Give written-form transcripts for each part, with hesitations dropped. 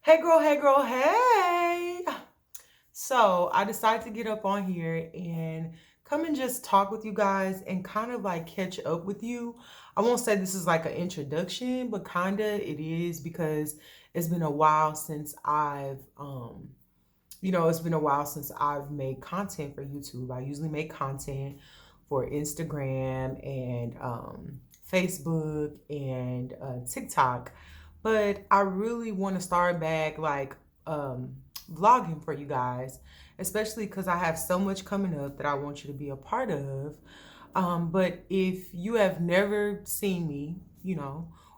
Hey girl, hey. So I decided to get up on here and come and just talk with you guys and kind of like catch up with you. I won't say this is like an introduction, but kinda it is because it's been a while since it's been a while since I've made content for YouTube. I usually make content for Instagram and Facebook and TikTok, but I really want to start back like um, vlogging for you guys, especially because I have so much coming up that I want you to be a part of. But if you have never seen me,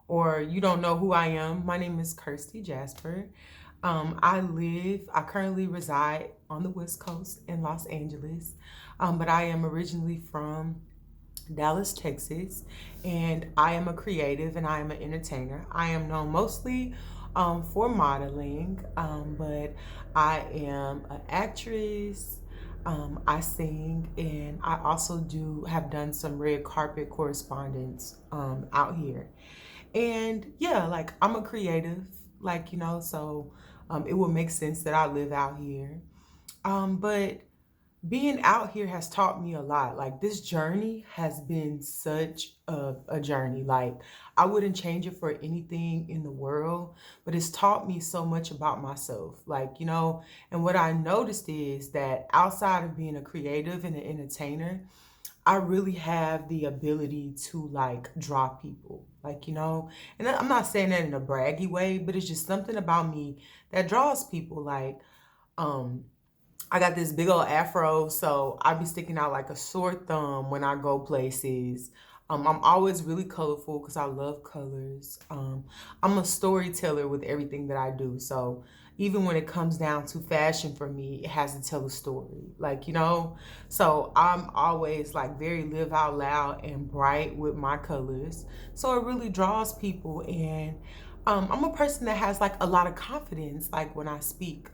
or you don't know who I am, my name is Kirsty Jasper. I currently reside on the West Coast in Los Angeles, but I am originally from Dallas, Texas, and I am a creative and I am an entertainer. I am known mostly for modeling, but I am an actress. I sing, and I also do have done some red carpet correspondence out here. And yeah, like I'm a creative, so it would make sense that I live out here. But being out here has taught me a lot. Like this journey has been such a journey. Like I wouldn't change it for anything in the world, but it's taught me so much about myself. And what I noticed is that outside of being a creative and an entertainer, I really have the ability to like draw people, and I'm not saying that in a braggy way, but it's just something about me that draws people. Um, I got this big old afro, so I be sticking out like a sore thumb when I go places. I'm always really colorful because I love colors. I'm a storyteller with everything that I do. So even when it comes down to fashion for me, it has to tell a story. So I'm always like very live out loud and bright with my colors. So it really draws people. And I'm a person that has like a lot of confidence, like when I speak,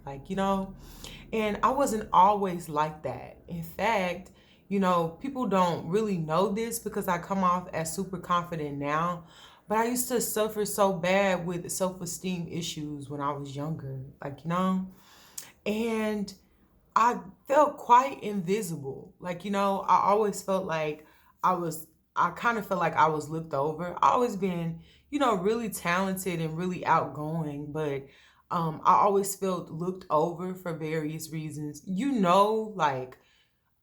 and I wasn't always like that. In fact, people don't really know this because I come off as super confident now, but I used to suffer so bad with self-esteem issues when I was younger, and I felt quite invisible. I always felt like I was, I kind of felt like I was looked over. I always been, really talented and really outgoing, but I always felt looked over for various reasons.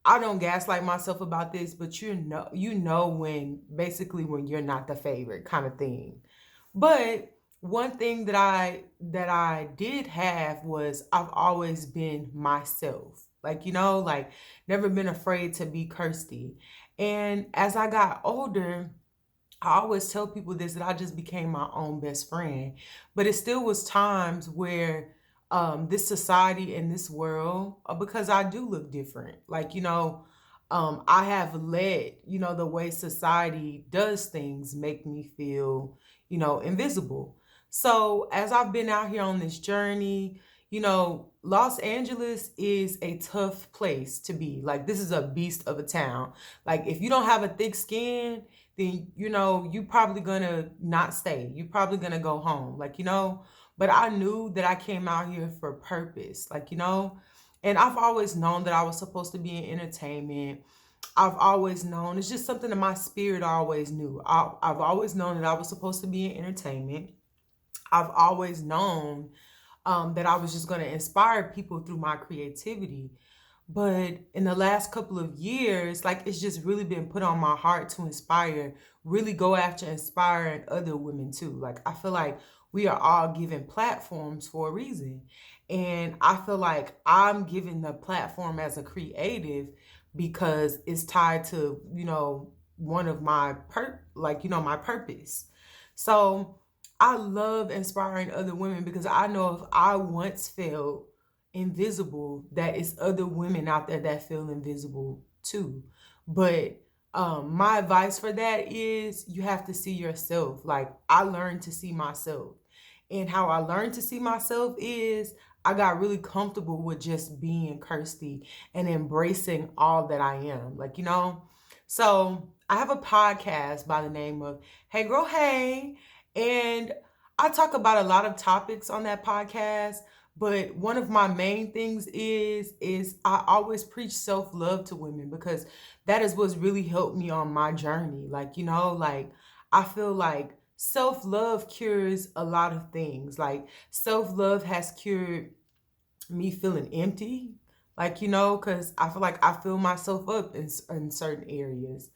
I don't gaslight myself about this, but when basically when you're not the favorite kind of thing. But one thing that I did have was I've always been myself. Never been afraid to be Kirsty. And as I got older, I always tell people this that I just became my own best friend. But it still was times where this society and this world, because I do look different. I have let, the way society does things make me feel, invisible. So as I've been out here on this journey, Los Angeles is a tough place to be. Like, this is a beast of a town. Like, if you don't have a thick skin, then you probably gonna not stay. You probably gonna go home. But I knew that I came out here for purpose, and I've always known that I was supposed to be in entertainment. I've always known, it's just something that my spirit always knew. I've always known that I was supposed to be in entertainment. I've always known that I was just going to inspire people through my creativity. But in the last couple of years, like it's just really been put on my heart to inspire, really go after inspiring other women too. Like I feel like we are all given platforms for a reason. And I feel like I'm given the platform as a creative because it's tied to, one of my purpose. So I love inspiring other women because I know if I once felt invisible, that it's other women out there that feel invisible too. But my advice for that is you have to see yourself. Like I learned to see myself. And how I learned to see myself is I got really comfortable with just being Kirsty and embracing all that I am. So I have a podcast by the name of Hey Girl Hey. And I talk about a lot of topics on that podcast, but one of my main things is I always preach self-love to women because that is what's really helped me on my journey. Like, like I feel like self-love cures a lot of things. Like self-love has cured me feeling empty, like, because I feel like I fill myself up in certain areas.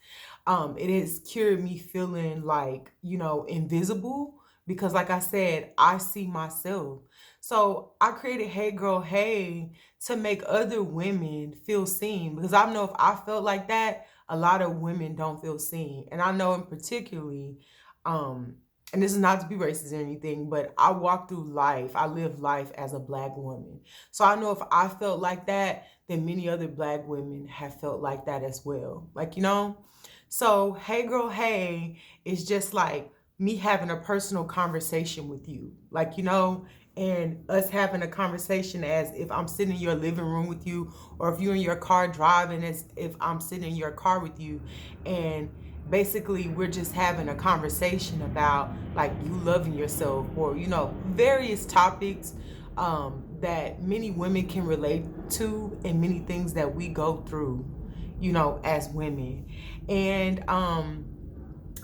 It has cured me feeling like, invisible because, like I said, I see myself. So I created Hey Girl Hey to make other women feel seen because I know if I felt like that, a lot of women don't feel seen. And I know in particularly, um, and this is not to be racist or anything, but I walk through life, I live life as a Black woman. So I know if I felt like that, then many other Black women have felt like that as well. Like, So Hey Girl Hey is just like me having a personal conversation with you. Like, and us having a conversation as if I'm sitting in your living room with you, or if you're in your car driving, as if I'm sitting in your car with you. And basically we're just having a conversation about like you loving yourself, or various topics that many women can relate to, and many things that we go through as women. And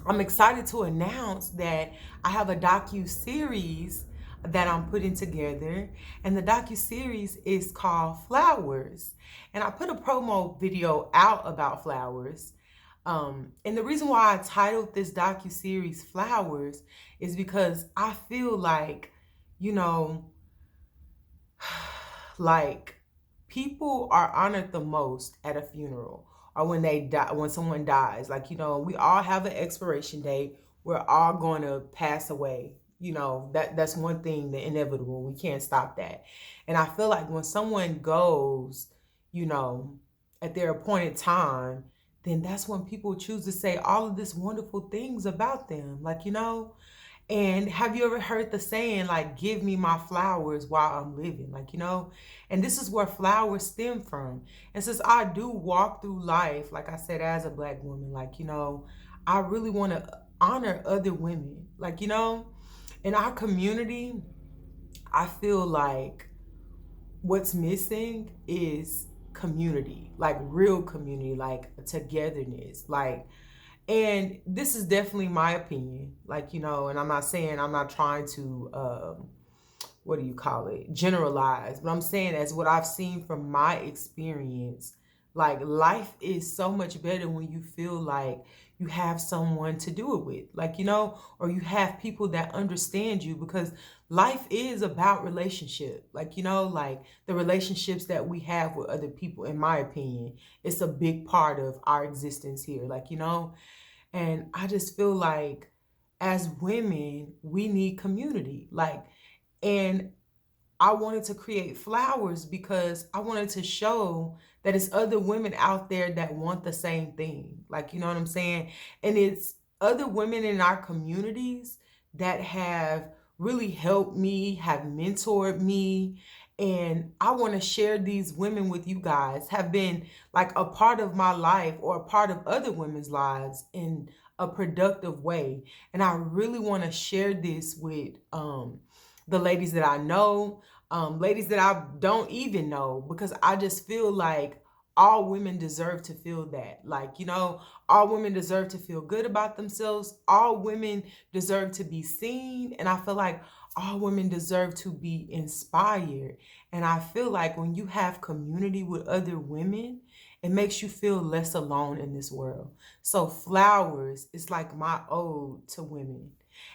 I'm excited to announce that I have a docu-series that I'm putting together, and the docu-series is called Flowers. And I put a promo video out about Flowers. And the reason why I titled this docu-series Flowers is because I feel like, you know, like people are honored the most at a funeral, or when they die, when someone dies. Like, we all have an expiration date. We're all going to pass away. That's one thing, the inevitable. We can't stop that. And I feel like when someone goes, you know, at their appointed time, then that's when people choose to say all of this wonderful things about them. Like, and have you ever heard the saying, like, give me my flowers while I'm living? Like, and this is where flowers stem from. And since I do walk through life, like I said, as a Black woman, like, I really want to honor other women. Like, in our community, I feel like what's missing is community, like real community, like togetherness, like, and this is definitely my opinion, like, and I'm not trying to, what do you call it, generalize, but I'm saying as what I've seen from my experience, like life is so much better when you feel like you have someone to do it with, like, or you have people that understand you, because life is about relationship, like, like the relationships that we have with other people, in my opinion, it's a big part of our existence here, like, and I just feel like as women, we need community. Like, and I wanted to create Flowers because I wanted to show that it's other women out there that want the same thing. Like, you know what I'm saying? And it's other women in our communities that have really helped me, have mentored me. And I want to share these women with you guys, have been like a part of my life or a part of other women's lives in a productive way. And I really want to share this with the ladies that I know, ladies that I don't even know, because I just feel like all women deserve to feel that. Like, all women deserve to feel good about themselves. All women deserve to be seen. And I feel like all women deserve to be inspired. And I feel like when you have community with other women, it makes you feel less alone in this world. So Flowers is like my ode to women.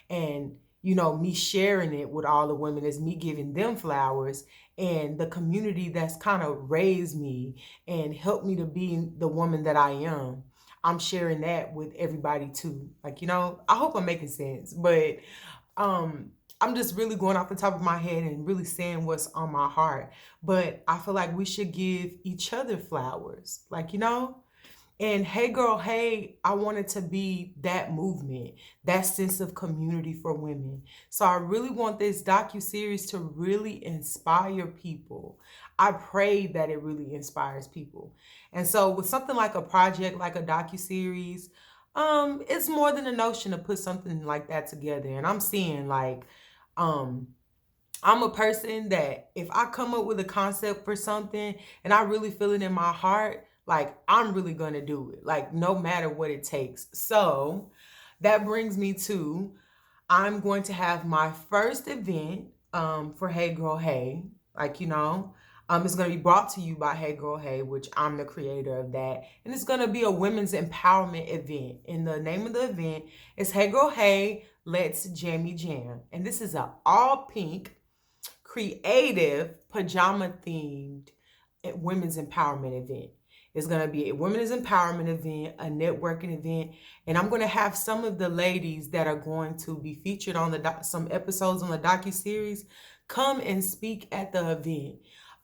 And me sharing it with all the women is me giving them flowers, and the community that's kind of raised me and helped me to be the woman that I am. I'm sharing that with everybody too. Like, I hope I'm making sense, but I'm just really going off the top of my head and really saying what's on my heart. But I feel like we should give each other flowers. Like, and Hey Girl Hey, I wanted to be that movement, that sense of community for women. So I really want this docu-series to really inspire people. I pray that it really inspires people. And so with something like a project, like a docu-series, it's more than a notion to put something like that together. And I'm seeing like Um, I'm a person that if I come up with a concept for something and I really feel it in my heart, like I'm really gonna do it, like no matter what it takes. So that brings me to I'm going to have my first event for Hey Girl Hey. Like, it's going to be brought to you by Hey Girl Hey, which I'm the creator of that. And it's going to be a women's empowerment event. And the name of the event is Hey Girl Hey, Let's Jammy Jam. And this is an all pink, creative, pajama themed women's empowerment event. It's going to be a women's empowerment event, a networking event, and I'm going to have some of the ladies that are going to be featured on some episodes on the docu-series come and speak at the event.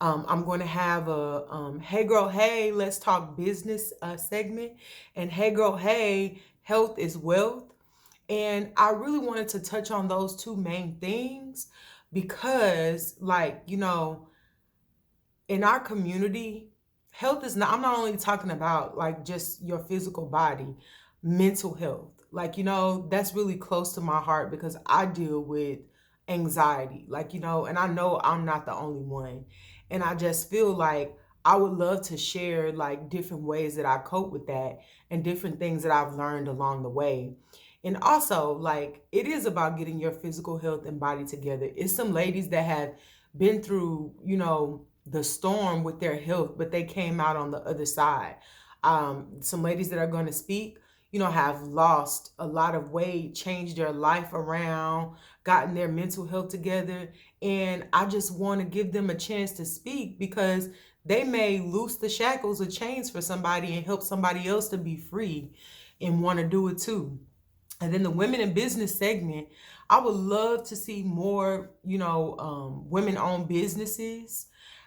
I'm going to have a Hey Girl Hey, Let's Talk Business segment, and Hey Girl Hey, Health is Wealth. And I really wanted to touch on those two main things because, like, in our community, health is not, I'm not only talking about like just your physical body, mental health. Like, that's really close to my heart because I deal with anxiety, like, and I know I'm not the only one. And I just feel like I would love to share like different ways that I cope with that and different things that I've learned along the way. And also, like, it is about getting your physical health and body together. It's some ladies that have been through, the storm with their health, but they came out on the other side. Some ladies that are going to speak, have lost a lot of weight, changed their life around, gotten their mental health together. And I just want to give them a chance to speak because they may loose the shackles or chains for somebody and help somebody else to be free and want to do it too. And then the women in business segment, I would love to see more, women-owned businesses.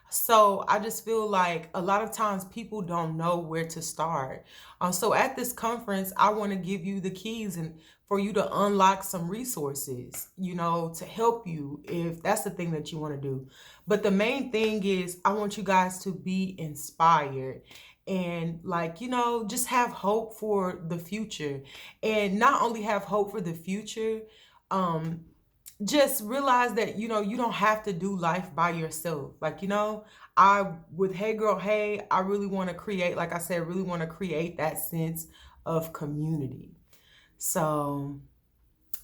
So I just feel like a lot of times people don't know where to start. So at this conference, I want to give you the keys and for you to unlock some resources, to help you if that's the thing that you want to do. But the main thing is I want you guys to be inspired and like, just have hope for the future. And not only have hope for the future, um, just realize that you don't have to do life by yourself. Like, I with Hey Girl Hey, I really want to create, like I said, really want to create that sense of community. So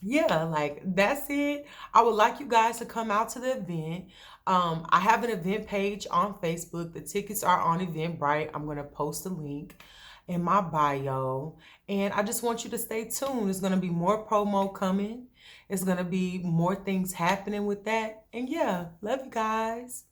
yeah, like that's it. I would like you guys to come out to the event. I have an event page on Facebook. The tickets are on Eventbrite. I'm going to post a link in my bio. And I just want you to stay tuned. There's going to be more promo coming. It's going to be more things happening with that. And yeah, love you guys.